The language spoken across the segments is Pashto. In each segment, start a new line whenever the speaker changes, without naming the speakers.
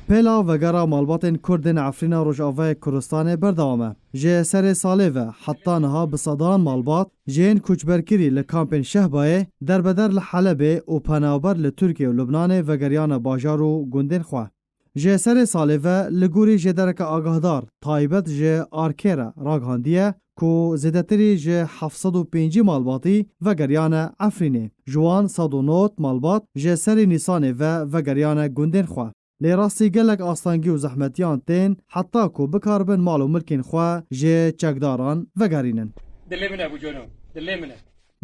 پلا وگرا مالباتن کردن عفرینا روجاوای کردستان بردوامه. جه سر ساله و حتی نها بصدان مالبات جین کوچبرکری لکامپن شهبای در بدر لحلب و پنابر لترکیه و لبنان وگریان باجار و گندن خواه. جه سر ساله و لگوری جدرک آگاهدار تایبت جه آرکیره راگهاندیه کو زدتری جه 705 مالباتی وگریان عفرینه. جوان 109 مالبات جه سر نیسانه و وگریان گندن خواه. لراستی گلک آستانگی و زحمتیان تین حتی کو بکاربن مال و ملکین خواه جه چکداران وگرینن.
دلی منه ابو جانو، دلی منه.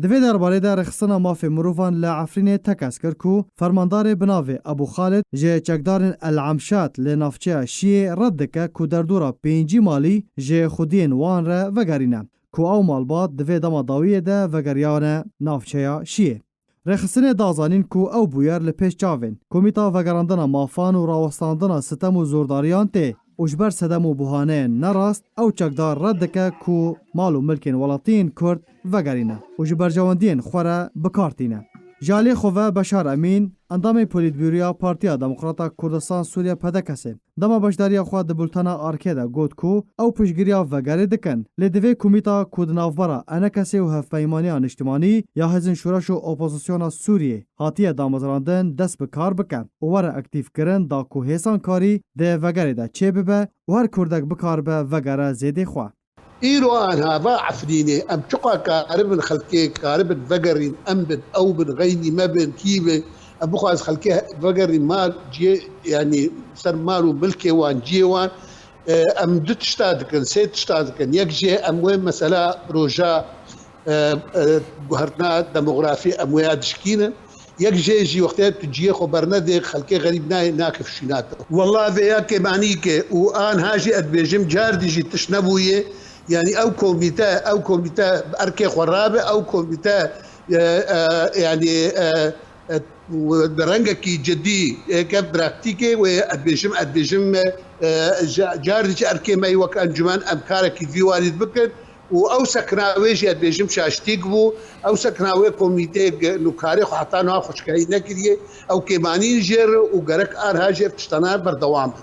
دوی درباره در رخصنا مافی مروفان لعفرین تکس کر کو فرماندار بناوی ابو خالد جه چکدارن العمشات لنافچه شیه رد که کو در دورا 5 مالی جه خودین وان را وگرینه کو او مالبات دوی دما داویه ده وگریان نافچه شیه. رخصن دازانین کو او بویر لپیش چاوین کمیتا وگراندنا مافان و راوستاندنا ستم و زورداریان ته اجبر صدم و بوهانه نراست او چکدار ردکه کو مال و ملکین ولاتین کرد وگرینه اجبر جواندین خوره بکارتینه. جالی خواه بشار امین اندام پولیتبیرویا پارتیا دموکراتا کردستان سوریا پدکسه دما بشداریا خواه دبولتانا آرکیده گود کو او پشگیریا وگری دکن لدوی کمیتا کودنافبرا انکسی و هفپیمانیان اجتماعی یا هزین شورش و اپوزیسیونا سوریه هاتیه دامزراندن دست بکار بکن و ور اکتیف کرن دا کو حسان کاری ده وگری ده چه ببه و هر کردک بکار به وگره زیده خواه.
إيروان هذا عفريني أم تقع كارب خلكي كارب فقرين أم بن أو بن غيني ما بن كيبه أبو خاز خلكي فقرين مال جي يعني سر مالو ملكي وان جيوان أم دت شتادكن سيت شتادكن يك جي أم وين مسألة روجا هرنا ديموغرافي أم وياد شكينا يك جي وقتها تجي خبرنا دي خلكي غريب ناكف شيناته والله فياك معنيك وآن هاجي أدبيجم جاردي جي تشنبويه يعني او كوميتا اركي خرابه او كوميتا يعني درنگا كي جدي كيف براكتيكي وادبيجم جاردي اركي ما يوك انجمان امكارك في والد بكر او سكناوي جي ادبيجم شاشتيقبو او سكناوي كوميتي نكاري حطانها خوشكاي نكريه او كيماني جير وغرك ار هاجر تشتنا بردوام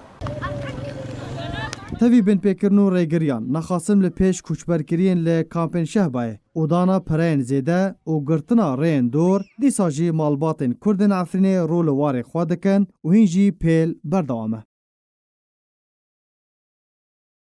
تاوی بین پیکرن و ریگریان نخواستم لپیش کوچبرگرین لکامپن شهبای اودانا پرین زیده و گرتنا رین دور دیساجی مالباتن کردن عفرینه رول وار خواه دکن و هینجی پیل بردوامه.